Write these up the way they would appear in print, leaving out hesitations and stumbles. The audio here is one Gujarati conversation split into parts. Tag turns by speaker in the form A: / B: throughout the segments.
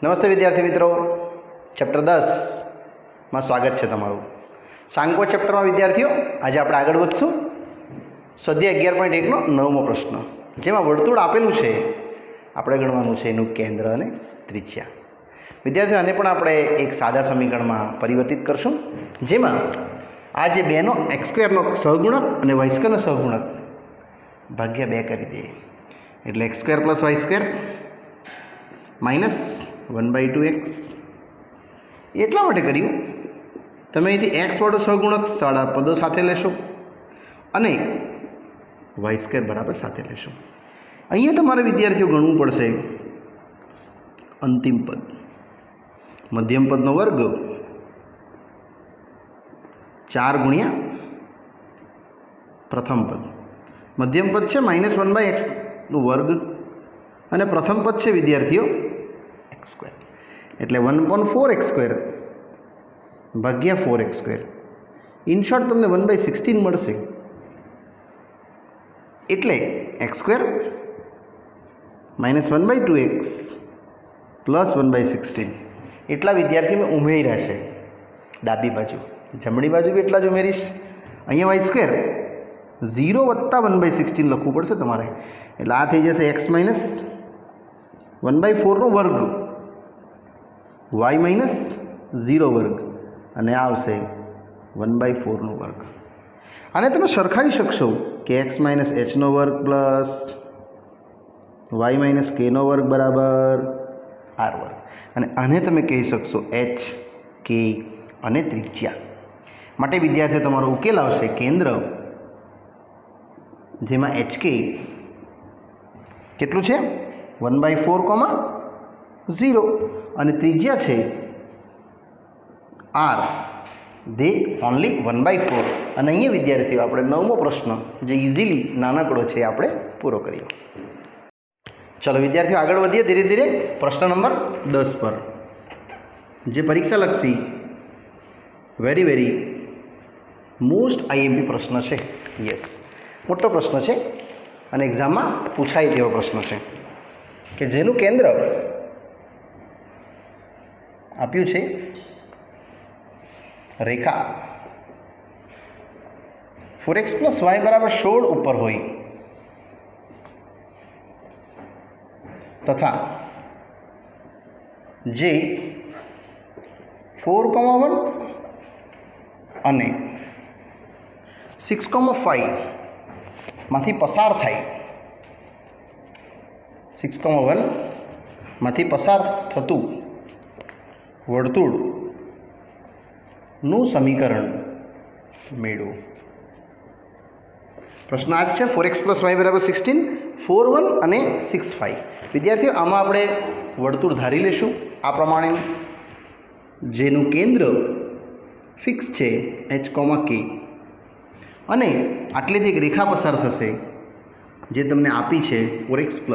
A: નમસ્તે વિદ્યાર્થી મિત્રો, ચેપ્ટર 10 માં સ્વાગત છે તમારું. સાંકો ચેપ્ટરમાં વિદ્યાર્થીઓ આજે આપણે આગળ વધશું. સ્વાધ્યાય 11.1 નો 9મો પ્રશ્ન, જેમાં વર્તુળ આપેલું છે, આપણે ગણવાનું છે એનું કેન્દ્ર અને ત્રિજ્યા. વિદ્યાર્થીઓ આને પણ આપણે એક સાદા સમીકરણમાં પરિવર્તિત કરશું, જેમાં આ જે બેનો x² સહગુણક અને y² સહગુણક ભાગ્યા 2 કરી દઈએ, એટલે x² + y² માઇનસ 1/2x. એટલા માટે કર્યું, તમે અહીંથી x વાળો સહગુણક સાડા પદો સાથે લેશો અને y² બરાબર સાથે લેશો. અહીંયા તમારે વિદ્યાર્થીઓ ગણવું પડશે અંતિમ પદ, મધ્યમ પદનો વર્ગ 4 ગુણ્યા પ્રથમ પદ. મધ્યમ પદ છે -1/x નો વર્ગ અને પ્રથમ પદ છે વિદ્યાર્થીઓ x², એટલે 1/4x² ભાગ્યા 4x². ઇન શોર્ટ તમને 1/16 મળશે, એટલે x² -1/2x પ્લસ 1/16 એટલા વિદ્યાર્થી મેં ઉમેર્યા છે ડાબી બાજુ. જમણી બાજુ બી એટલા જ ઉમેરીશ. અહીંયા y² 0 + 1/16 લખવું પડશે તમારે, એટલે આ થઈ જશે x - 1/4 નો વર્ગ, y - 0 વર્ગ, અને આ આવશે 1/4 નો વર્ગ. આને તમે સરખાવી શકશો કે x - h નો વર્ગ પ્લસ y - k નો વર્ગ બરાબર r વર્ગ, અને આને તમે કહી શકશો h, k અને ત્રિજ્યા. માટે વિદ્યાર્થીઓ તમારો ઉકેલ આવશે કેન્દ્ર, જેમાં hk કેટલું છે 1/4, 0, અને ત્રિજ્યા છે r, દે ઓનલી 1/4. અને અહીંયા વિદ્યાર્થીઓ આપણે 9મો પ્રશ્ન જે ઇઝીલી નાનકડો છે આપણે પૂરો કરીએ. ચલો વિદ્યાર્થીઓ આગળ વધીએ ધીરે ધીરે પ્રશ્ન નંબર 10 પર, જે પરીક્ષાલક્ષી વેરી મોસ્ટ આઈએમપી પ્રશ્ન છે. યસ, મોટો પ્રશ્ન છે અને એક્ઝામમાં પૂછાય તેવો પ્રશ્ન છે, કે જેનું કેન્દ્ર આપ્યું છે રેખા 4x + y = 16 ઉપર હોય તથા જે 4,1 અને 6,5 માંથી પસાર થાય, 6,1 માંથી પસાર થતું વર્તુળનું સમીકરણ મેળવો. પ્રશ્ન આ જ છે, 4x + y = 16, 4,1 અને 6,5. વિદ્યાર્થીઓ આમાં આપણે વર્તુળ ધારી લઈશું આ પ્રમાણે, જેનું કેન્દ્ર ફિક્સ છે h, k, અને આટલેથી એક રેખા પસાર થશે જે તમને આપી છે 4x +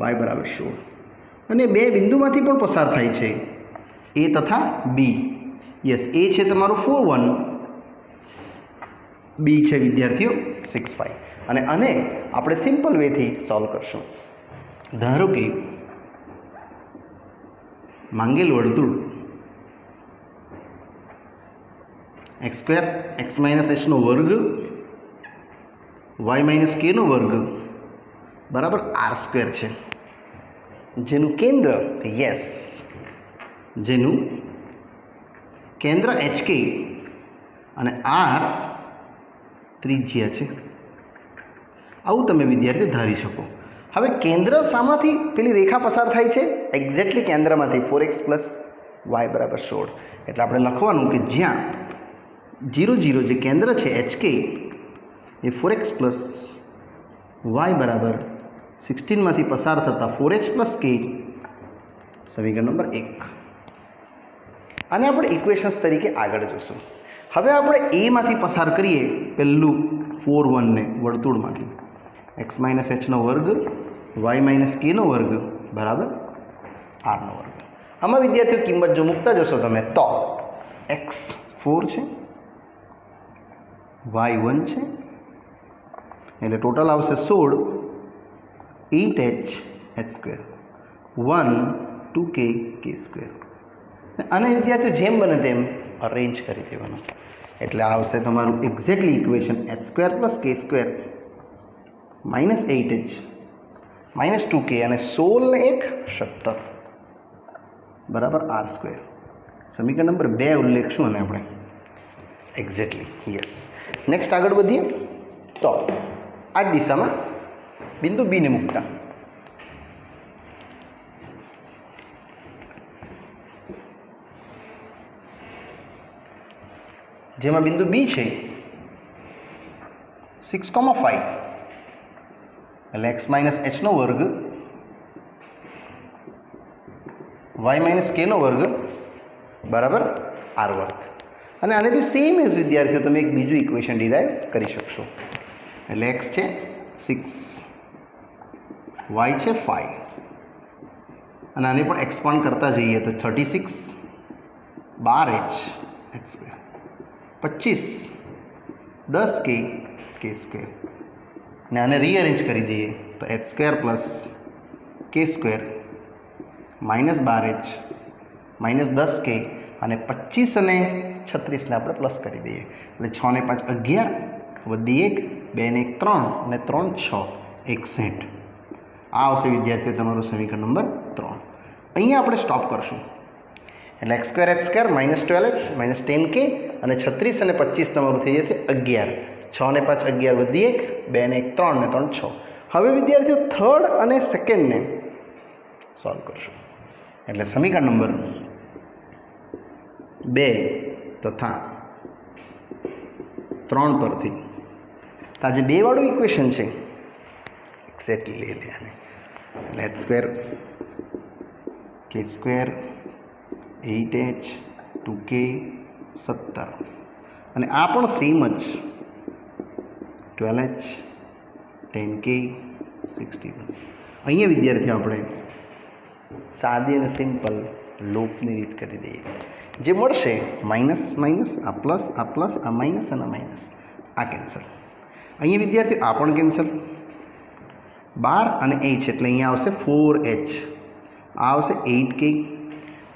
A: y = 16, અને બે બિંદુમાંથી પણ પસાર થાય છે, a તથા b. યસ, a છે તમારું 4,1, b છે વિદ્યાર્થીઓ 6,5. અને આપણે સિમ્પલ વેથી સોલ્વ કરશું. ધારો કે માંગેલ વર્તુળ x² x - h નો વર્ગ y - k નો વર્ગ બરાબર r² છે, જેનું કેન્દ્ર જેનું કેન્દ્ર hk અને r ત્રિજ્યા છે. આવું તમે વિદ્યાર્થીઓ ધારી શકો. હવે કેન્દ્ર શામાંથી પેલી રેખા પસાર થાય છે? એક્ઝેક્ટલી કેન્દ્રમાંથી 4x + y = 16. એટલે આપણે લખવાનું કે જ્યાં 0, 0 જે કેન્દ્ર છે hk એ 4x + y = 16 માંથી પસાર થતા 4h + k, સમીકરણ નંબર 1. આને આપણે ઇક્વેશન્સ તરીકે આગળ જોશું. હવે આપણે a માંથી પસાર કરીએ, પહેલું 4,1 ને વર્તુળમાંથી, x - h નો વર્ગ y - k નો વર્ગ બરાબર r નો વર્ગ. આમાં વિદ્યાર્થીઓ કિંમત જો મૂકતા જશો તમે, તો x 4 છે, y 1 છે, એટલે ટોટલ આવશે 16, 8h h² 1 2k k². અને વિદ્યાર્થીઓ જેમ બને તેમ અરેન્જ કરી દેવાનું. એટલે આવશે તમારું exactly equation h² + k² -8h -2k અને 16 ને 1 17 બરાબર r². સમીકરણ નંબર 2 ઉલ્લેખશું અને આપણે એક્ઝેક્ટલી યસ. નેક્સ્ટ આગળ વધીએ તો આ દિશામાં બિંદુ બી ને મૂકતા જેમાં બિંદુ બી છે 6,5 એટલે x - h નો વર્ગ y - k નો વર્ગ બરાબર r². અને આને બી સેમ એઝ વિદ્યાર્થીઓ તમે એક બીજું ઇક્વેશન ડિરાઈવ કરી શકશો. એટલે x છે 6, y છે 5 અને આને પણ એક્સપાન્ડ કરતા જઈએ તો 36 12h h², 25 10k k² અને આને રીઅરેન્જ કરી દઈએ તો h² + k² -12h -10k અને 25 અને 36ને આપણે પ્લસ કરી દઈએ એટલે 6 ને 5 11 વધી 1 2 ને 1 3 અને 3 6 61. આ આવશે વિદ્યાર્થીઓ તમારું સમીકરણ નંબર 3. અહીંયા આપણે સ્ટોપ કરશું. એટલે x² h² -12h -10k અને 36 અને 25 તમારું થઈ જશે 11. 6 ને 5 11 વધી 1 2 ને 1 3 ને 3 6. હવે વિદ્યાર્થીઓ થર્ડ અને સેકન્ડને સોલ્વ કરશું. એટલે સમીકરણ નંબર 2 તથા 3 પરથી તો આ જે 2 વાળું ઇક્વેશન છે એક્ઝેક્ટલી લઈ લે આને. એટલે h² k² 8h 2k 17 અને આ પણ સેમ જ 12h 10k 61. અહીંયા વિદ્યાર્થીઓ આપણે સાદી અને સિમ્પલ લૂપની રીત કરી દઈએ. જે મળશે માઇનસ માઇનસ આ પ્લસ આ માઇનસ અને માઇનસ આ કેન્સલ. અહીંયા વિદ્યાર્થીઓ આ પણ કેન્સલ 12 અને h એટલે અહીંયા આવશે 4h આ આવશે 8k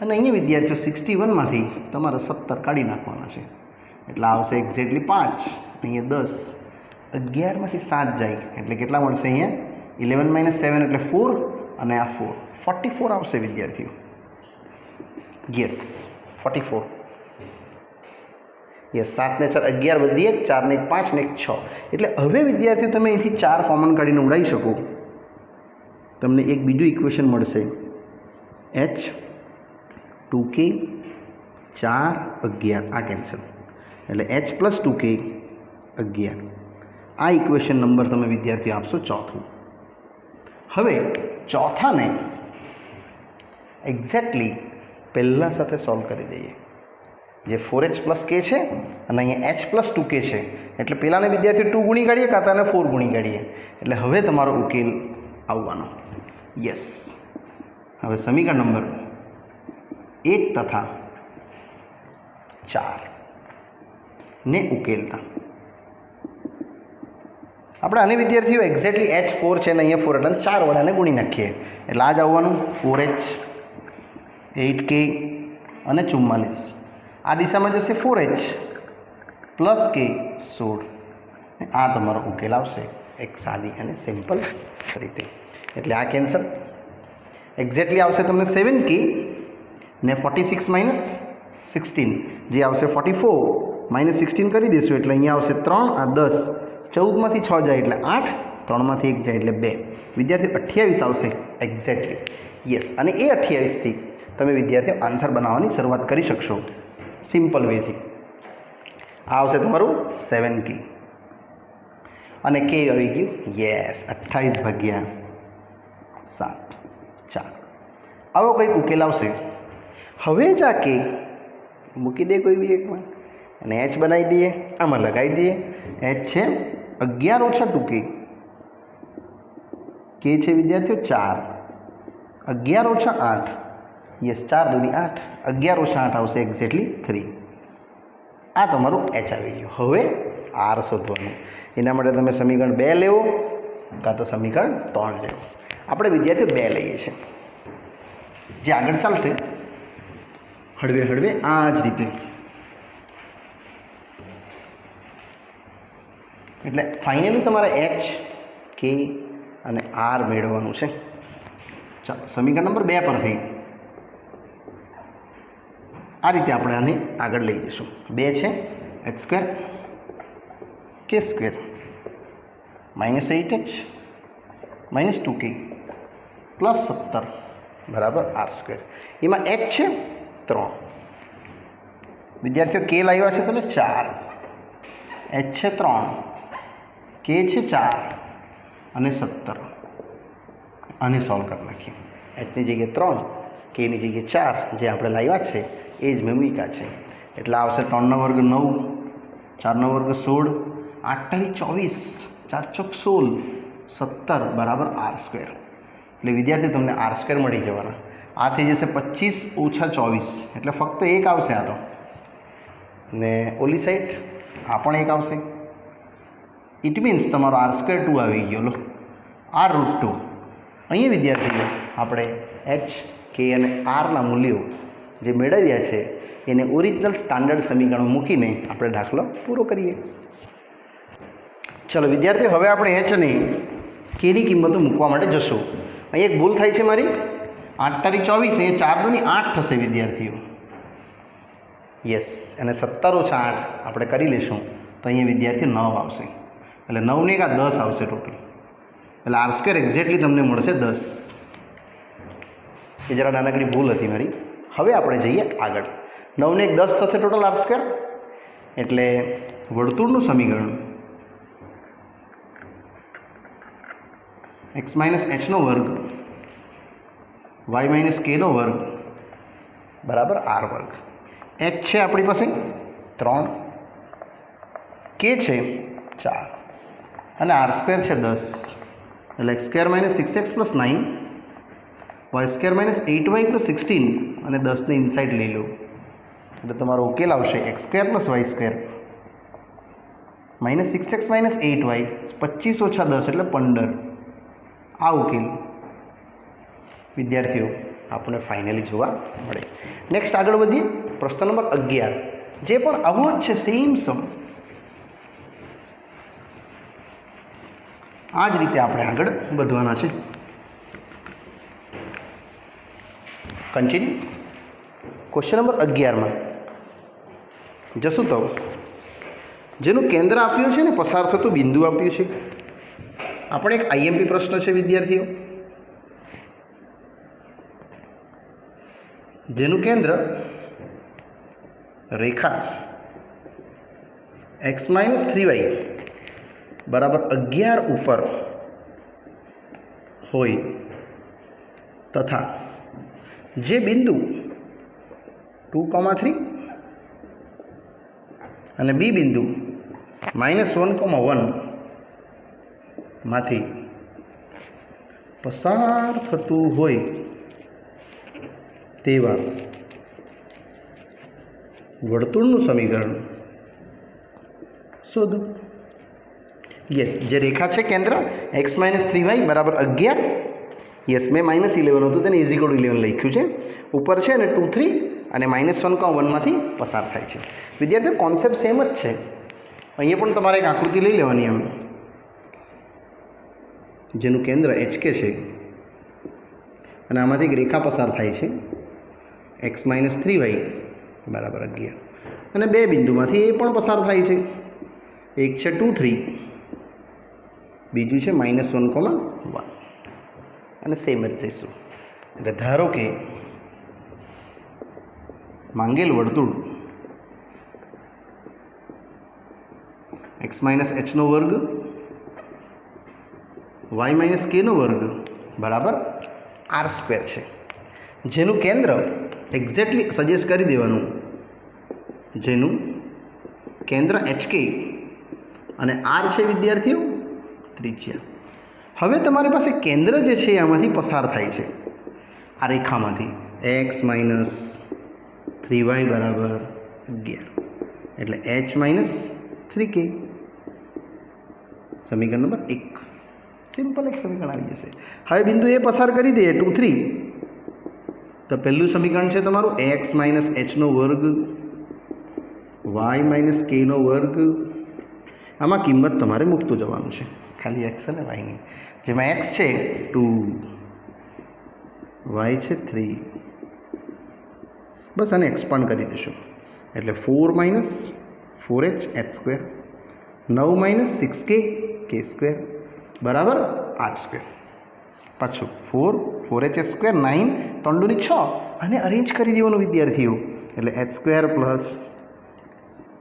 A: અને અહીંયા વિદ્યાર્થીઓ 61માંથી તમારે 17 કાઢી નાખવાના છે એટલે આવશે એક્ઝેક્ટલી 5. અહીંયા 10 11માંથી 7 જાય એટલે કેટલા મળશે? અહીંયા 11 - 7 એટલે 4 અને આ 4 44 આવશે વિદ્યાર્થીઓ. યસ 44. યસ 7 ને 4 11 વધી 1 4 ને 1 5 ને 1 6 એટલે હવે વિદ્યાર્થીઓ તમે અહીંથી 4 કોમન કાઢીને ઉડાવી શકો. તમને એક બીજું ઇક્વેશન મળશે h 2k 4 11 આ કેન્સલ એટલે h + 2k 11. આ ઇક્વેશન નંબર તમે વિદ્યાર્થીઓ આપશો ચોથું. હવે ચોથાને એક્ઝેક્ટલી પહેલા સાથે સોલ્વ કરી દઈએ. જે 4h + k છે અને અહીંયા h + 2k છે એટલે પહેલાને વિદ્યાર્થીઓ 2 ગુણી કાઢીએ કાતાને 4 ગુણી કાઢીએ એટલે હવે તમારો ઉકેલ આવવાનો. યસ. હવે સમીકરણ નંબર 1 તથા 4 ને ઉકેલતા આપણે આને વિદ્યાર્થીઓ એક્ઝેક્ટલી h4 છે ને અહીંયા 4 એટલે 4 વડાને ગુણી નાખીએ એટલે આ જ આવવાનું 4h 8k અને 44. આ દિશામાં જશે 4h + k 16 આ તમારો ઉકેલ આવશે એક સાદી અને સિમ્પલ રીતે. એટલે આ કેન્સલ એક્ઝેક્ટલી આવશે તમને 7k ને 46 - 16 જે આવશે 44 - 16 કરી દઈશું એટલે અહીંયા આવશે 3 આ 10 14માંથી 6 જાય એટલે 8 3માંથી 1 જાય એટલે 2 વિદ્યાર્થી 28 આવશે એક્ઝેક્ટલી. યસ અને એ 28થી તમે વિદ્યાર્થીઓ આન્સર બનાવવાની શરૂઆત કરી શકશો સિમ્પલ વેથી. આ આવશે તમારું 7k અને k આવી ગયું યસ 28/7 4. આવો કંઈક ઉકેલ આવશે. હવે જ આ કે મૂકી દે કોઈ બી એકમાં અને h બનાવી દઈએ આમાં લગાવી દઈએ. h છે 11 - 2k k છે વિદ્યાર્થીઓ 4 11 - 8 યસ 4 દુની 8 11 - 8 આવશે એક્ઝેક્ટલી 3. આ તમારું h આવી ગયું. હવે r શોધવાનું એના માટે તમે સમીકરણ 2 લેવો કાં તો સમીકરણ 3 લેવો. આપણે વિદ્યાર્થીઓ 2 લઈએ છીએ જે આગળ ચાલશે હળવે હળવે આ જ રીતે. એટલે ફાઇનલી તમારે એચ કે અને આર મેળવવાનું છે. ચાલો સમીકરણ નંબર 2 પરથી આ રીતે આપણે આને આગળ લઈ જઈશું. 2 છે એચ સ્ક્વેર કે સ્ક્વેર -8h -2k +17 બરાબર આર સ્ક્વેર. એમાં એચ છે 3. વિદ્યાર્થીઓ કે લાવ્યા છે તમે 4, એચ છે 3, કે છે 4 અને 17. આને સોલ્વ કરી નાખીએ. એચની જગ્યાએ 3, કેની જગ્યાએ 4 જે આપણે લાવ્યા છે એ જ મેં મૂક્યા છે. એટલે આવશે 3 નો વર્ગ 9, 4 નો વર્ગ 16, 8 તારી 24, 4 ચોક 16, 17 બરાબર આર સ્ક્વેર. એટલે વિદ્યાર્થી તમને આર સ્ક્વેર મળી જવાના. આ થઈ જશે 25 - 24 એટલે ફક્ત એક આવશે આ તો. ને ઓલી સાઈડ આ પણ એક આવશે. ઇટ મીન્સ તમારો આર સ્ક્વેર 2 આવી ગયો. લો r√2. અહીંયા વિદ્યાર્થીઓ આપણે એચ કે અને આરના મૂલ્યો જે મેળવ્યા છે એને ઓરિજિનલ સ્ટાન્ડર્ડ સમીકરણો મૂકીને આપણે દાખલો પૂરો કરીએ. ચલો વિદ્યાર્થીઓ હવે આપણે એચ અને કેની કિંમતો મૂકવા માટે જશું. અહીં એક ભૂલ થાય છે મારી. 8 તારી 24 અહીંયા 4 દુની 8 થશે વિદ્યાર્થીઓ. યસ, અને 17 - 8 આપણે કરી લઈશું તો અહીંયા વિદ્યાર્થીઓ 9 આવશે. એટલે 9 ને 1 10 આવશે ટોટલ. એટલે આર સ્ક્વેર એક્ઝેક્ટલી તમને મળશે 10. એ જરા નાનકડી ભૂલ હતી મારી. હવે આપણે જઈએ આગળ. 9 ને 1 10 થશે ટોટલ આર સ્ક્વેર. એટલે વર્તુળનું સમીકરણ x - h² y - k² બરાબર r². h છે આપણી પાસે 3, k છે 4 અને r² છે 10. એટલે x² - 6x + 9 y² - 8y + 16 અને 10 ને ઇનસાઇડ લઈ લો એટલે તમારો ઉકેલ આવશે x² + y² -6x - 8y 25 - 10 એટલે 15. આ ઉકેલ વિદ્યાર્થીઓ આપણને ફાઇનલી જોવા મળે. નેક્સ્ટ આગળ વધીએ. પ્રશ્ન નંબર 11 જે પણ આવો જ છે સેમ સમ. આ જ રીતે આપણે આગળ વધવાના છે. કન્ટિન્યુ. ક્વેશ્ચન નંબર 11માં જશું તો જેનું કેન્દ્ર આપ્યું છે ને પસાર થતું બિંદુ આપ્યું છે. આપણે એક આઈએમપી પ્રશ્ન છે વિદ્યાર્થીઓ. જેનું કેન્દ્ર રેખા x - 3y બરાબર 11 ઉપર હોય તથા જે બિંદુ 2,3 અને બી બિંદુ -1,1 માંથી પસાર થતું હોય તેવા વર્તુળનું સમીકરણ શોધો. યસ, જે રેખા છે કેન્દ્ર x - 3y બરાબર 11. યસ, મેં -11 હતું તેને =11 લખ્યું છે. ઉપર છે અને 2, 3 અને -1,1 માંથી પસાર થાય છે. વિદ્યાર્થીઓ કોન્સેપ્ટ સેમ જ છે. અહીંયા પણ તમારે એક આકૃતિ લઈ લેવાની એમ જેનું કેન્દ્ર HK છે અને આમાંથી એક રેખા પસાર થાય છે x - 3y બરાબર 11 અને બે બિંદુમાંથી એ પણ પસાર થાય છે. એક છે 2, 3, બીજું છે -1,1 અને સેમ જ થઈશું. એટલે ધારો કે માંગેલ વર્તુળ x - h² y - k² બરાબર r² છે. જેનું કેન્દ્ર એક્ઝેક્ટલી સજેસ્ટ કરી દેવાનું. જેનું કેન્દ્ર HK અને r છે વિદ્યાર્થીઓ ત્રિજ્યા. હવે તમારી પાસે કેન્દ્ર જે છે આમાંથી પસાર થાય છે આ રેખામાંથી x - 3y બરાબર 11 એટલે h - 3k. સમીકરણ નંબર 1 સિમ્પલ એક સમીકરણ આવી જશે. હવે બિંદુ એ પસાર કરી દઈએ 2, 3 તો પહેલું સમીકરણ છે તમારું એક્સ માઇનસ એચનો વર્ગ વાય માઇનસ કેનો વર્ગ. આમાં કિંમત તમારે મૂકતું જવાનું છે, ખાલી એક્સ અને વાયની. જેમાં એક્સ છે 2, વાય છે 3. બસ આને એક્સપાન્ડ કરી દઈશું એટલે 4 minus 4h h square, 9 minus 6k k square બરાબર r સ્ક્વેર. પાછું 4h h સ્ક્વેર 9, 3 દુની 6 અને અરેન્જ કરી દેવાનું વિદ્યાર્થીઓ. એટલે h square plus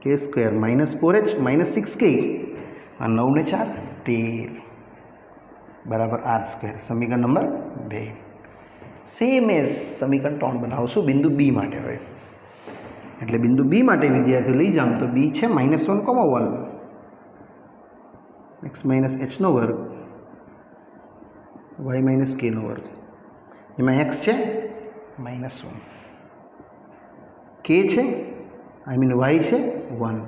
A: k square minus 4h minus 6k અને 9 ને 4 13 બરાબર r સ્ક્વેર. સમીકરણ નંબર 2 સેમ એઝ સમીકરણ 3 બનાવશું બિંદુ બી માટે. હવે એટલે બિંદુ બી માટે વિદ્યાર્થીઓ લઈ જાઓ તો બી છે -1,1 એક્સ માઇનસ એચનો વર્ગ વાય માઇનસ કેનો વર્ગ. એમાં એક્સ છે -1, કે છે વાય છે 1.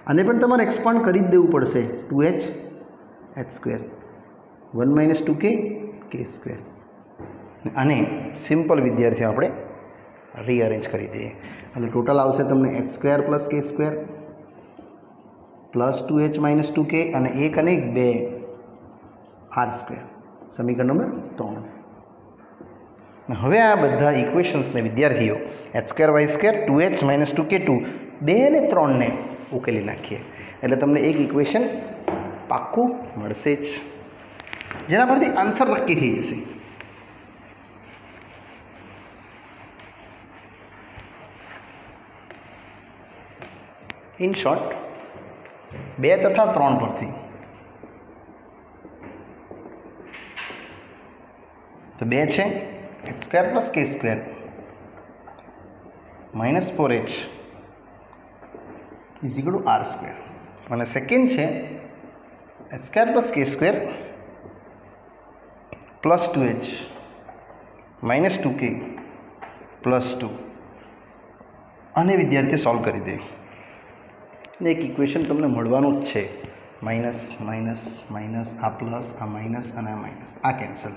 A: આને પણ તમારે એક્સપાન્ડ કરી જ દેવું પડશે. 2h h square 1 minus 2k k square. અને સિમ્પલ વિદ્યાર્થીઓ આપણે રીઅરેન્જ કરી દઈએ એટલે ટોટલ આવશે તમને h square plus k square plus 2h minus 2k અને 1 અને 1 2 r સ્ક્વેર. સમીકરણ નંબર 3. હવે આ બધા ઇક્વેશન્સને વિદ્યાર્થીઓ h square y square 2h minus 2k 2 2 અને 3ને ઉકેલી નાખીએ એટલે તમને એક ઇક્વેશન પાક્કું મળશે જ, જેના પરથી આન્સર નક્કી થઈ જશે. ઇન શોર્ટ 2 તથા 3 પરથી તો 2 છે h square plus k square minus 4h is equal to r square. અને સેકન્ડ છે h square plus k square plus 2h minus 2k plus 2. અને વિદ્યાર્થીઓ સોલ્વ કરી દે ને એક ઇક્વેશન તમને મળવાનું જ છે. માઇનસ માઇનસ માઇનસ આ પ્લસ આ માઇનસ અને આ માઇનસ આ કેન્સલ,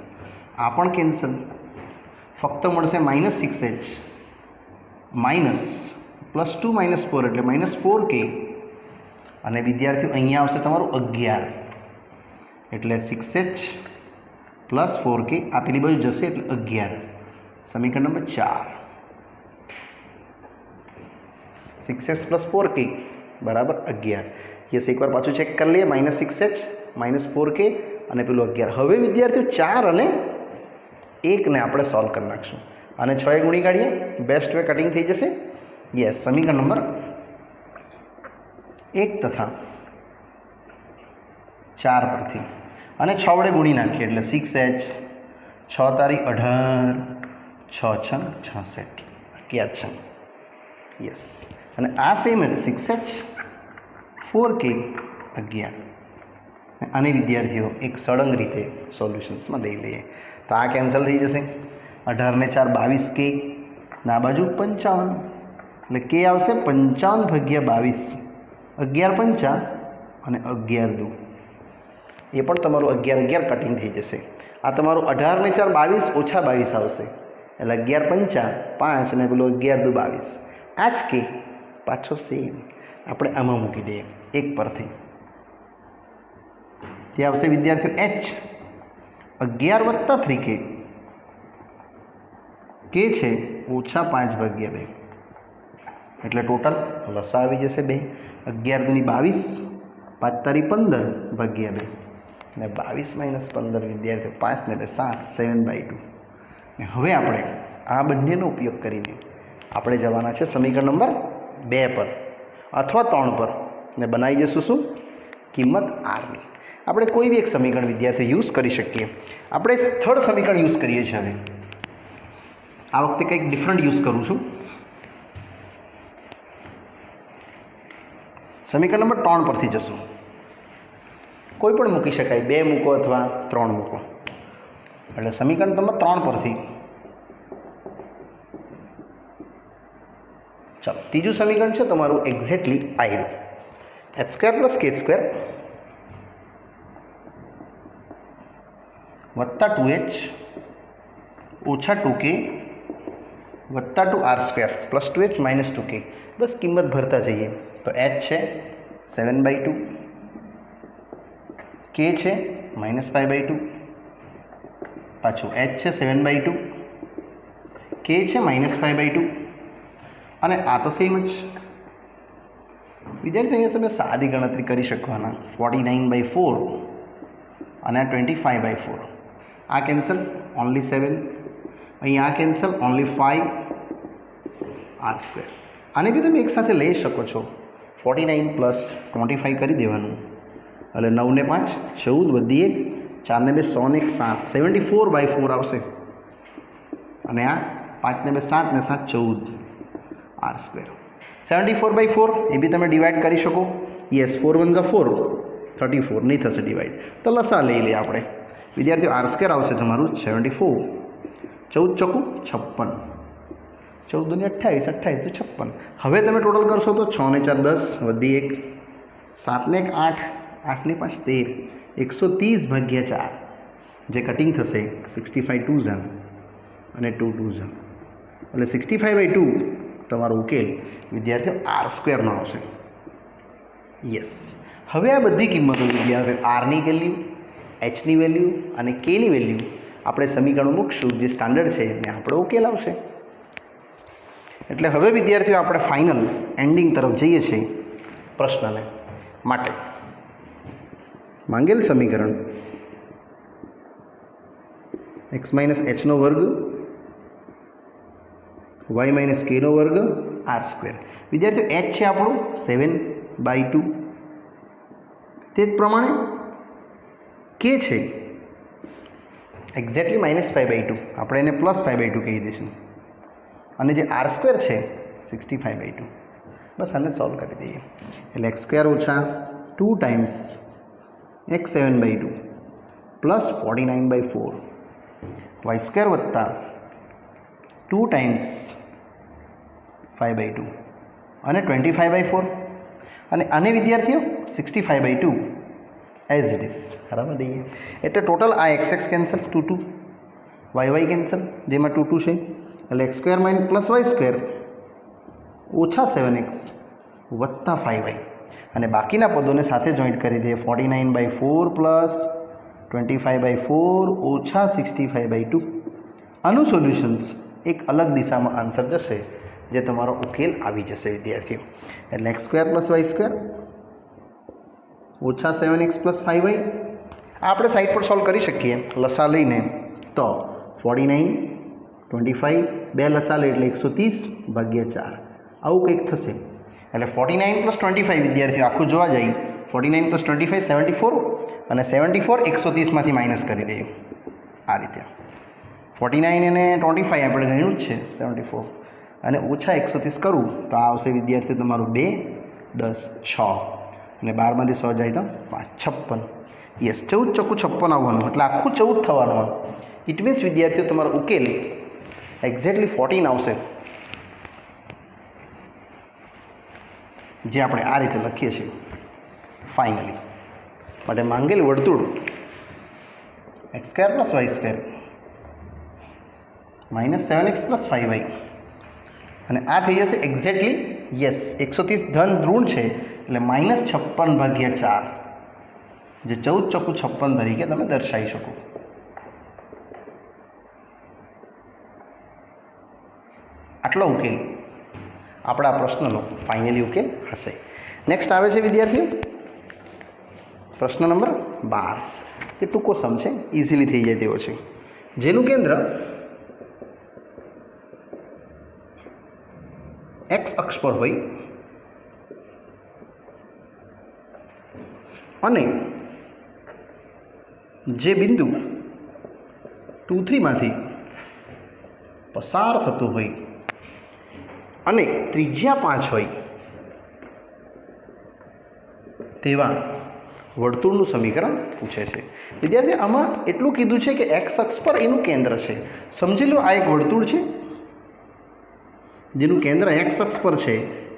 A: આ પણ કેન્સલ. ફક્ત મળશે -6h માઇનસ પ્લસ 2 માઇનસ 4 એટલે માઇનસ 4k. અને વિદ્યાર્થીઓ અહીંયા આવશે તમારું 11 એટલે 6h પ્લસ 4k આ પેલી બાજુ જશે એટલે 11. સમીકરણ નંબર 4 6h પ્લસ 4k બરાબર 11. યસ એકવાર પાછું ચેક કરી લઈએ. -6h માઇનસ 4k અને પેલું 11. હવે વિદ્યાર્થીઓ 4 અને 1ને આપણે સોલ્વ કરી નાખશું અને 6 એ ગુણી કાઢીએ. બેસ્ટ વે કટિંગ થઈ જશે. યસ સમીકરણ નંબર 1 તથા 4 પરથી અને 6 વડે ગુણી નાખીએ એટલે 6h 6 તારી 18 6 છંગ 66 11 છંગ. યસ અને આ સેમ જ 6h 4k 11. અને વિદ્યાર્થીઓ એક સળંગ રીતે સોલ્યુશન્સમાં લઈ લઈએ તો આ કેન્સલ થઈ જશે. 18 ને 4 22k ના બાજુ 55 એટલે કે આવશે 55 ભાગ્યા 22 11 પંચા અને 11 દુ એ પણ તમારું 11 11 કટિંગ થઈ જશે. આ તમારું 18 ને 4 22 ઓછા 22 આવશે એટલે 11 પંચા 5 અને પેલું 11 દુ 22. આ જ કે પાછો સેમ આપણે આમાં મૂકી દઈએ 1 પરથી. તે આવશે વિદ્યાર્થીઓ h 11 વત્તા 3k કે છે ઓછા 5 ભાગ્યા 2 એટલે ટોટલ લસા આવી જશે 2. 11 દુની 22 5 તારી 15 ભાગ્યા 2 અને 22 માઇનસ 15 વિદ્યાર્થીઓ 5 ને 2 7 7/2. ને હવે આપણે આ બંનેનો ઉપયોગ કરીને આપણે જવાના છે સમીકરણ નંબર 2 પર અથવા 3 પર ને બનાવી જઈશું શું કિંમત આરની. આપણે કોઈ બી એક સમીકરણ વિદ્યાર્થીઓ યુઝ કરી શકીએ. આપણે થર્ડ સમીકરણ યુઝ કરીએ છીએ. હવે આ વખતે કંઈક ડિફરન્ટ યુઝ કરું છું. સમીકરણ નંબર 3 પરથી જશું. કોઈ પણ મૂકી શકાય, 2 મૂકો અથવા 3 મૂકો. એટલે સમીકરણ નંબર 3 પરથી ચાલો ત્રીજું સમીકરણ છે તમારું એક્ઝેક્ટલી આયરું h square plus k square વત્તા 2h ઓછા 2k વત્તા 2r² plus 2h minus 2k. બસ કિંમત ભરતા જઈએ. તો h છે 7/2, k છે -π/2, પાછું h છે 7/2, k છે -π/2, અને આ તો સેમ જ. વિદ્યાર્થીઓ અહીંયા તમે સાદી ગણતરી કરી શકવાના. 49/4 અને આ 25/4. આ કેન્સલ, ઓનલી 7. અહીં આ કેન્સલ, ઓનલી 5r². આને બી તમે એકસાથે લઈ શકો છો. 49 પ્લસ 25 કરી દેવાનું, એટલે 9 ને 5 14, વધી 1 4 ને 2 100 ને 1 7, 74/4 આવશે. અને આ 5 ને 2 7 ને 7 14r². 74/4 એ બી તમે ડિવાઈડ કરી શકો. યસ, 4 1 ઝા 4, 34 નહીં થશે ડિવાઈડ. તો લસા લઈ લઈએ આપણે. વિદ્યાર્થીઓ r² આવશે તમારું 74, 14 ચોકું 56, 14 ને 28, 28 તો 56. હવે તમે ટોટલ કરશો તો 6 ને 4 10, વધી 1 7 ને 1 8, 8 ને 5 13, 130/4, જે કટિંગ થશે 65 2 ઝા અને 2 2 ઝા, એટલે 65/2 તમારો ઉકેલ વિદ્યાર્થીઓ r² નો આવશે. યસ, હવે આ બધી કિંમતો વિદ્યાર્થીઓ આરની વેલ્યુ, એચની વેલ્યુ અને કેની વેલ્યુ આપણે સમીકરણ મૂકશું, જે સ્ટાન્ડર્ડ છે ને આપણો ઉકેલ આવશે. એટલે હવે વિદ્યાર્થીઓ આપણે ફાઇનલ એન્ડિંગ તરફ જઈએ છીએ પ્રશ્નને માટે. માંગેલ સમીકરણ x - h નો વર્ગ y - k નો વર્ગ r². વિદ્યાર્થીઓ h છે આપણું 7/2, તે જ પ્રમાણે k છે એક્ઝેક્ટલી -π/2, આપણે એને +π/2 કહી દઈશું, અને જે r² છે 65/2. બસ આને સોલ્વ કરી દઈએ. એટલે x² ઓછા 2 ટાઈમ્સ x 7/2 પ્લસ 49/4, y² વત્તા 2 ટાઈમ્સ 5/2 અને 25/4, અને આને વિદ્યાર્થીઓ 65/2 એઝ ઇટ ઇઝ બરાબર દઈએ. એટલે ટોટલ આ x કેન્સલ, 2 2, y કેન્સલ, જેમાં 2 2 છે, એટલે x² પ્લસ y² ઓછા 7x વત્તા 5y, અને બાકીના પદોને સાથે જોઈન્ટ કરી દઈએ. 49/4 પ્લસ 25/4 ઓછા 65/2. આનું સોલ્યુશન્સ એક અલગ દિશામાં આન્સર જશે, જે તમારો ઉકેલ આવી જશે વિદ્યાર્થીઓ. એટલે x² પ્લસ y² ઓછા 7x પ્લસ 5y. આપણે સાઈડ પર સોલ્વ કરી શકીએ લસા લઈને. તો 49 25 બે લસા લે એટલે 130/4 આવું કંઈક થશે. એટલે 49 પ્લસ 25 વિદ્યાર્થીઓ આખું જોવા જાય, 49 પ્લસ 25 74, અને 74 130માંથી માઇનસ કરી દઈએ આ રીતે. 49 અને 25 આપણે ગણ્યું જ છે 74, અને ઓછા 130 કરું તો આ આવશે વિદ્યાર્થીઓ તમારું 2 10 6, અને 12માંથી 100 જાય તો 5 56. યસ, 14 ચોખ્ખું 56 આવવાનું, એટલે આખું 14 થવાનું. ઇટ મીન્સ વિદ્યાર્થીઓ તમારો ઉકેલ એક્ઝેક્ટલી 14 આવશે, જે આપણે આ રીતે લખીએ છીએ ફાઇનલી. માટે માંગેલ વર્તુળ x² plus y² -7x plus 5y, અને આ થઈ જશે એક્ઝેક્ટલી યસ 130 ધન ઋણ છે, એટલે -56/4, જે 14 ચોખ્ખું 56 તરીકે તમે દર્શાવી શકો. આટલો ઉકેલ આપણા પ્રશ્નનો ફાઇનલી ઉકેલ હશે. નેક્સ્ટ આવે છે વિદ્યાર્થીઓ પ્રશ્ન નંબર 12, જે ટૂંકો સમ છે, ઇઝીલી થઈ જાય તેવો છે, જેનું કેન્દ્ર x અક્ષ પર હોય અને જે બિંદુ 2 3 માંથી પસાર થતું હોય અને ત્રિજ્યા 5 હોય તેવા વર્તુળનું સમીકરણ પૂછે છે. વિદ્યાર્થી આમાં એટલું કીધું છે કે x અક્ષ પર એનું કેન્દ્ર છે. સમજી લો આ એક વર્તુળ છે જેનું કેન્દ્ર x અક્ષ પર છે,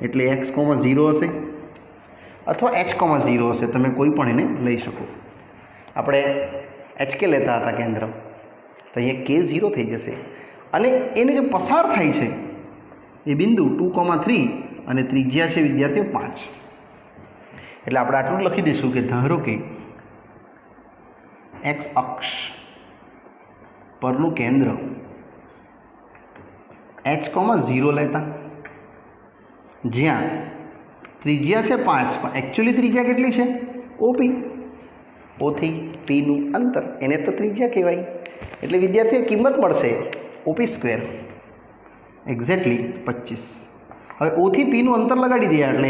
A: એટલે x, 0 હશે અથવા h, 0 હશે, તમે કોઈ પણ એને લઈ શકો. આપણે HK લેતા હતા કેન્દ્ર, તો અહીંયા K 0 થઈ જશે, અને એને જે પસાર થાય છે એ બિંદુ 2,3 અને ત્રિજ્યા છે વિદ્યાર્થીઓ 5. એટલે આપણે આટલું લખી દઈશું કે ધારો કે એક્સ અક્ષ પરનું કેન્દ્ર h,0 લેતા, જ્યાં ત્રિજ્યા છે 5 પણ એકચ્યુઅલી ત્રિજ્યા કેટલી છે? ઓપી. ઓથી પીનું અંતર એને તો ત્રિજ્યા કહેવાય. એટલે વિદ્યાર્થીઓ કિંમત મળશે OP² એક્ઝેક્ટલી 25. હવે ઓથી પીનું અંતર લગાડી દઈએ એટલે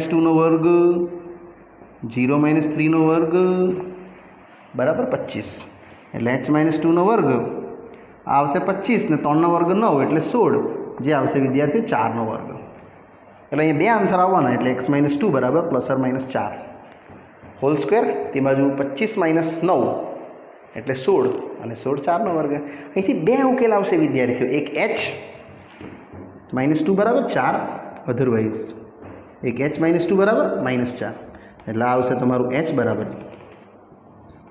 A: h-2 વર્ગ 0 - 3 વર્ગ બરાબર 25. એટલે h-2 વર્ગ આ આવશે 25 ને 3 વર્ગ 9 એટલે 16, જે આવશે વિદ્યાર્થીઓ 4 વર્ગ. એટલે અહીંયા બે આન્સર આવવાના એટલે x-2 બરાબર ±4 હોલ સ્ક્વેર. તે બાજુ 25 - 9 એટલે 16 અને 16 4 વર્ગ. અહીંથી બે ઉકેલ આવશે વિદ્યાર્થીઓ, એક h-2 બરાબર 4, અધરવાઇઝ એક h-2 બરાબર -4. એટલે આ આવશે તમારું h બરાબર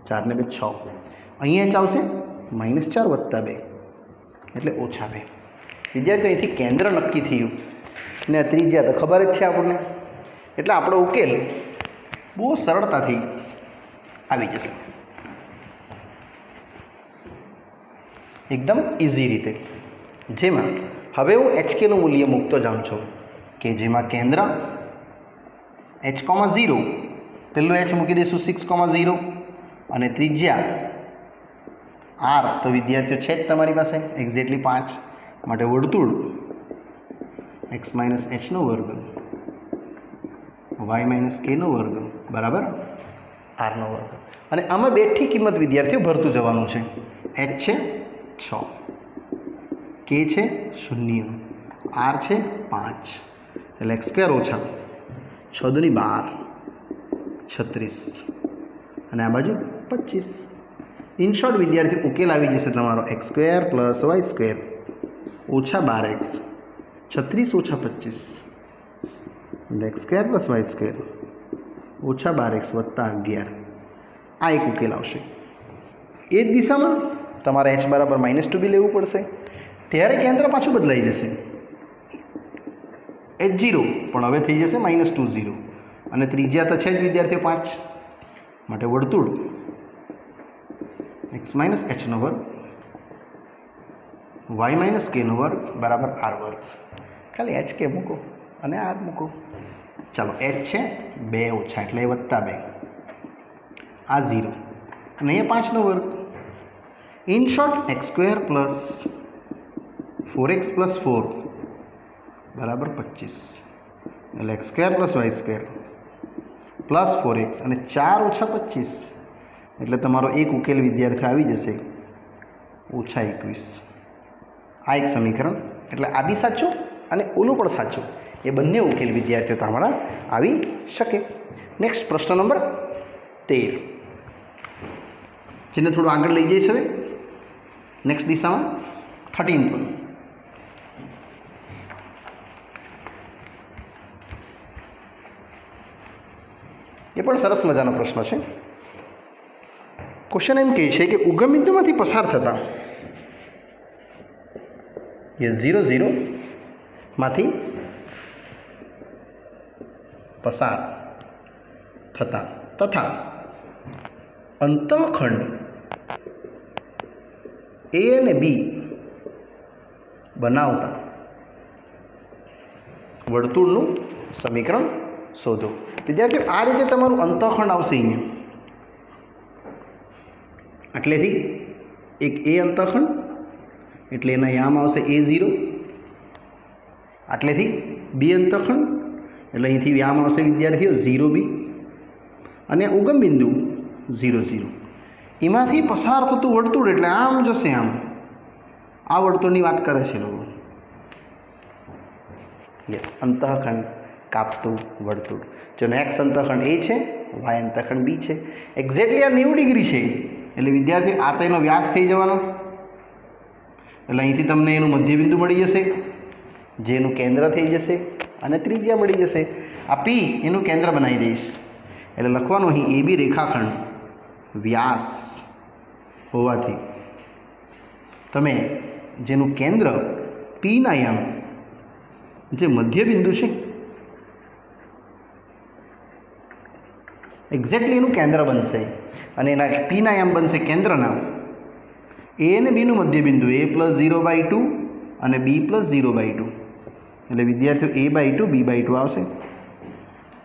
A: 4 ને 2 6. અહીંયા h આવશે -4 + 2 એટલે -2. વિદ્યાર્થીઓ અહીંથી કેન્દ્ર નક્કી થયું ને ત્રિજ્યા તો ખબર જ છે આપણને. એટલે આપણો ઉકેલ બહુ સરળતાથી આવી જશે, એકદમ ઇઝી રીતે. જેમાં હવે હું HKનું મૂલ્ય મૂકતો જાઉં છું કે જેમાં કેન્દ્ર h,0 પહેલું h મૂકી દઈશું 6,0 અને ત્રિજ્યા r તો વિદ્યાર્થીઓ છે જ તમારી પાસે એક્ઝેક્ટલી 5, માટે વર્તુળ x - h વર્ગ y - k વર્ગ બરાબર r વર્ગ. અને આમાં બેઠી કિંમત વિદ્યાર્થીઓ ભરતું જવાનું છે. h છે 6, k છે 0, r છે 5 એટલે x² ઓછા 6 × 2 = 12 36 અને આ બાજુ 25. ઇન શોર્ટ વિદ્યાર્થી ઉકેલ આવી જશે તમારો x² + y² ઓછા 12x 36 ઓછા 25 એટલે x² + y² ઓછા 12x વત્તા 11. આ એક ઉકેલ આવશે. એ જ દિશામાં તમારે h બરાબર -2 બી લેવું પડશે, ત્યારે કેન્દ્ર પાછું બદલાઈ જશે. h0 પણ હવે થઈ જશે -20 અને ત્રિજ્યા તો છે જ વિદ્યાર્થીઓ 5, માટે વર્તુળ x - h વર્ગ y - k વર્ગ બરાબર r વર્ગ. ખાલી h k મૂકો અને r મૂકો. ચાલો h છે 2 ઓછા એટલે +2, આ 0 અને અહીંયા 5 વર્ગ. ઇન શોર્ટ x² + 4x + 4 બરાબર 25 એટલે x² + y² + 4x અને 4 ઓછા 25 એટલે તમારો એક ઉકેલ વિદ્યાર્થી આવી જશે -21. આ એક સમીકરણ. એટલે આ બી સાચું અને ઓલું પણ સાચું, એ બંને ઉકેલ વિદ્યાર્થીઓ તમારા આવી શકે. નેક્સ્ટ પ્રશ્ન નંબર 13, જેને થોડું આગળ લઈ જઈશ. હવે નેક્સ્ટ દિશામાં 13 પણ. એ પણ સરસ મજાનો પ્રશ્ન છે. ક્વેશ્ચન એમ કહે છે કે ઉગમ બિંદુમાંથી પસાર થતા 0 માંથી પસાર થતા તથા અંતઃખંડ A અને B બનાવતા વર્તુળનું સમીકરણ શોધો. વિદ્યાર્થીઓ આ રીતે તમારું અંતઃખંડ આવશે અહીંયા. એટલેથી એક A અંતઃખંડ એટલે એના યામ આવશે A0. આટલેથી B અંતઃખંડ એટલે અહીંથી વ્યામ આવશે વિદ્યાર્થીઓ 0B અને ઉગમ બિંદુ 0 એમાંથી પસાર થતું વર્તુળ એટલે આમ જશે આમ. આ વર્તુળની વાત કરે છે લોકો. યસ, અંતઃખંડ કાપતું વર્તુળ જેનો x અંતઃખંડ A છે, y અંતઃખંડ B છે. એક્ઝેક્ટલી આ 90 ડિગ્રી છે એટલે વિદ્યાર્થી આ તો એનો વ્યાસ થઈ જવાનો. એટલે અહીંથી તમને એનું મધ્યબિંદુ મળી જશે, જે એનું કેન્દ્ર થઈ જશે અને ત્રિજ્યા મળી જશે. આ P એનું કેન્દ્ર બનાવી દઈશ એટલે લખવાનું અહીં AB રેખાખંડ વ્યાસ હોવાથી તમે જેનું કેન્દ્ર Pના યામ જે મધ્ય બિંદુ છે એક્ઝેક્ટલી એનું કેન્દ્ર બનશે અને એના પીના એમ બનશે કેન્દ્રના એ અને બીનું મધ્ય બિંદુ a+0/2 અને b+0/2 એટલે વિદ્યાર્થીઓ a/2 b/2 આવશે.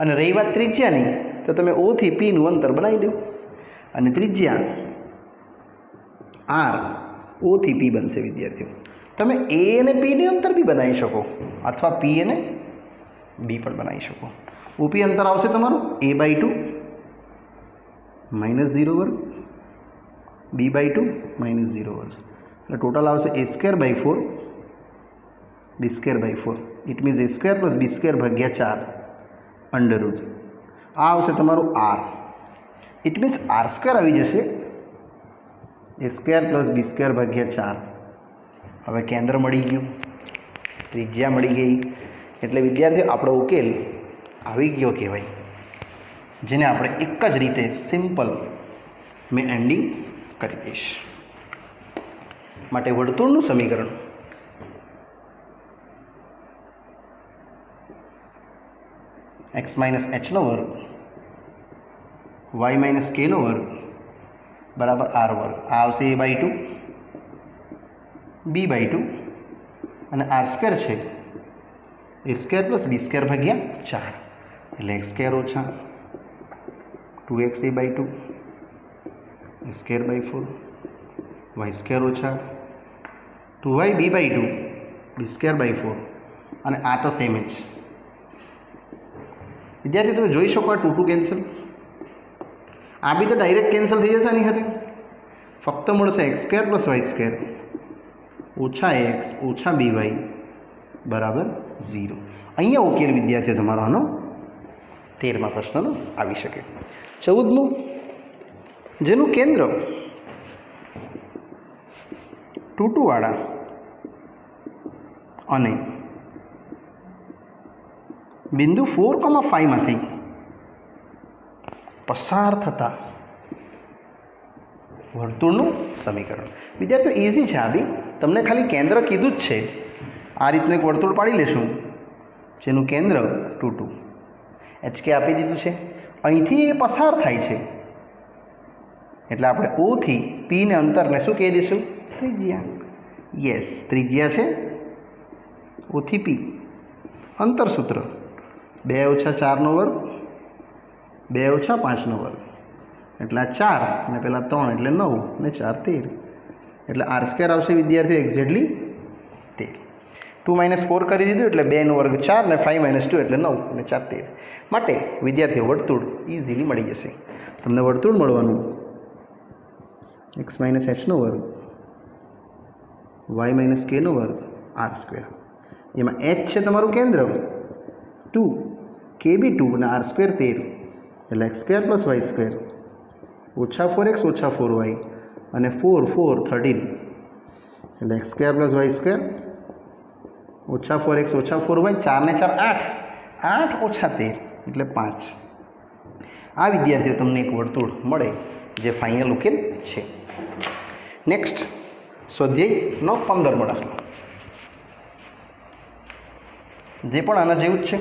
A: અને રહી વાત ત્રિજ્યાની તો તમે O થી P નું અંતર બનાવી દો અને ત્રિજ્યા R O થી P બનશે. વિદ્યાર્થીઓ તમે A અને P નું અંતર બી બનાવી શકો અથવા P અને B પણ બનાવી શકો. OP અંતર આવશે તમારું a/2 -0 वर्ग b/2 -0 वर्ग એટલે ટોટલ આવશે a²/4 b²/4 it means a² + b²/4 under route. આ આવશે તમારું r ઇટ મીન્સ r² આવી જશે a² + b²/4. હવે કેન્દ્ર મળી ગયું, ત્રિજ્યા મળી ગઈ એટલે વિદ્યાર્થીઓ આપણો ઉકેલ આવી ગયો કહેવાય, જેને આપણે એક જ રીતે સિમ્પલ મેં એન્ડિંગ કરી દઈશ. માટે વર્તુળનું સમીકરણ x - h² y - k² બરાબર r². આ આવશે a/2 b/2 અને r² છે a² + b²/4 એટલે x² ઓછા 2x a/2 a²/4 y² ઓછા 2y b/2 b²/4 અને આ તો સેમ જ. વિદ્યાર્થી તમે જોઈ શકો આ 2 કેન્સલ, આ બી તો ડાયરેક્ટ કેન્સલ થઈ જશે આની સાથે. ફક્ત મળશે x² + y² ઓછા x ઓછા by બરાબર 0. અહીંયા ઉકેલ વિદ્યાર્થીઓ તમારો આનો 13મા પ્રશ્નનો આવી શકે. 14મું, જેનું કેન્દ્ર 2 વાળા અને બિંદુ 4,5 માંથી પસાર થતા વર્તુળનું સમીકરણ. વિદ્યાર્થીઓ ઇઝી છે, આ બી તમને ખાલી કેન્દ્ર કીધું જ છે. આ રીતનું એક વર્તુળ પાડી લેશું જેનું કેન્દ્ર 2 HK આપી દીધું છે. અહીંથી એ પસાર થાય છે એટલે આપણે O થી P ને અંતરને શું કહી દઈશું? ત્રિજ્યા. યસ, ત્રિજ્યા છે O થી P. અંતર સૂત્ર 2 - 4 વર્ગ 2 - 5 વર્ગ એટલે આ 4 અને પેલા 3 એટલે 9 ને 4 13 એટલે r² આવશે વિદ્યાર્થીઓ એક્ઝેક્ટલી 13. 2 - 4 કરી દીધું એટલે 2 નો વર્ગ 4 ને 5 - 2 એટલે 9 અને 4 13. માટે વિદ્યાર્થીઓ વર્તુળ ઇઝીલી મળી જશે. તમને વર્તુળ મળવાનું x - h² y - k² r². એમાં h છે તમારું કેન્દ્ર 2 kb 2 અને r² 13 એટલે x² + y² ઓછા 4x ઓછા 4y અને 4 4 13 એટલે x² + y² ઓછા 4x ઓછા 4y 4 ને 4 8 8 ઓછા 13 એટલે 5. આ વિદ્યાર્થીઓ તમને એક વર્તુળ મળે જે ફાઇનલ ઉકેલ છે. નેક્સ્ટ સ્વાધ્યાયનો 15મો દાખલો, જે પણ આના જેવું જ છે.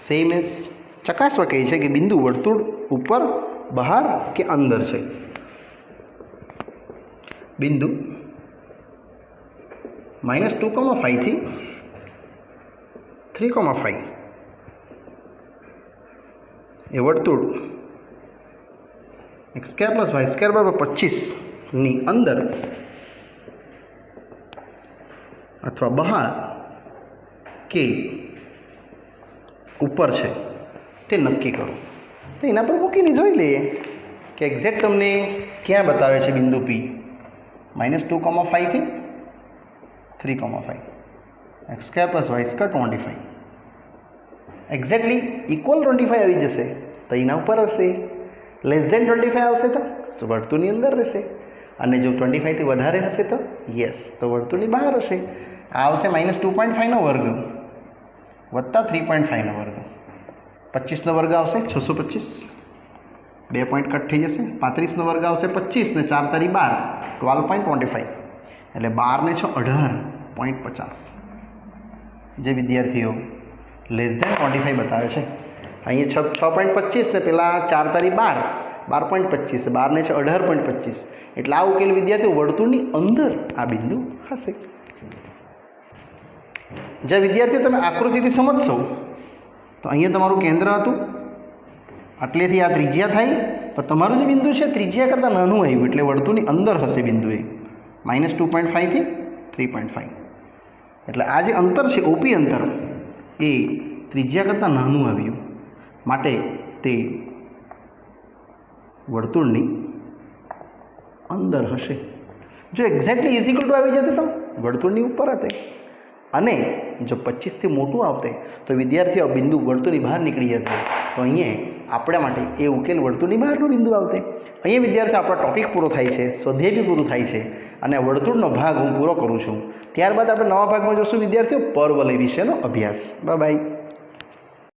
A: સેમ એસ ચકાસવા કહે છે કે બિંદુ વર્તુળ ઉપર બહાર કે અંદર છે. બિંદુ -2,5 થી 3,5 એ વર્તુળ x² + y² બરાબર 25 ની અંદર અથવા બહાર કે ઉપર છે તે નક્કી કરો. તો એના પર મૂકીને જોઈ લઈએ કે એક્ઝેક્ટ તમને ક્યાં બતાવે છે બિંદુ P. -2,5 થી 3,5 x² + y² 25 એક્ઝેક્ટલી ઇક્વલ 25 આવી જશે તો એના ઉપર હશે. લેસ ધેન 25 આવશે તો વર્તુળની અંદર રહેશે અને જો 25 થી વધારે હશે તો યસ તો વર્તુળની બહાર હશે. આ આવશે -2.5 નો વર્ગ વત્તા 3.5 નો વર્ગ 25 નો વર્ગ આવશે 625 2 પોઈન્ટ કટ થઈ જશે. 35 નો વર્ગ આવશે 25 ને 4 તારી 12 12.25 એટલે 12 ને 6 18.50 જે વિદ્યાર્થીઓ લેસ ધેન 25 બતાવે છે, અહીંયા 6.25 ને પેલા 4 તારી 12.25, 12 ને 18.25, એટલે આ ઉકેલ વિદ્યાર્થીઓ વર્તુળની અંદર આ બિંદુ હશે. જે વિદ્યાર્થીઓ તમે આકૃતિથી સમજશો તો અહીંયા તમારું કેન્દ્ર હતું, આટલેથી આ ત્રિજ્યા થાય, પણ તમારું જે બિંદુ છે ત્રિજ્યા કરતાં નાનું આવ્યું એટલે વર્તુળની અંદર હશે બિંદુ એ -2.5 થી 3.5, એટલે આ જે અંતર છે ઓપી અંતર એ ત્રિજ્યા કરતાં નાનું આવ્યું, માટે તે વર્તુળની અંદર હશે. જો એક્ઝેક્ટલી ઇઝ ટુ આવી જતે તો વર્તુળની ઉપર હતે, અને જો 25 થી મોટું આવતે તો વિદ્યાર્થીઓ બિંદુ વર્તુળની બહાર નીકળી જતે, તો અહીંયા આપણા માટે એ ઉકેલ વર્તુળની બહારનો બિંદુ આવતે. અહીંયા વિદ્યાર્થીઓ આપણો ટોપિક પૂરો થાય છે, સ્વાધ્યાય બી પૂરું થાય છે, અને વર્તુળનો ભાગ હું પૂરો કરું છું. ત્યારબાદ આપણે નવા ભાગમાં જોશું વિદ્યાર્થીઓ પરવલય વિશેનો અભ્યાસ. Bye bye.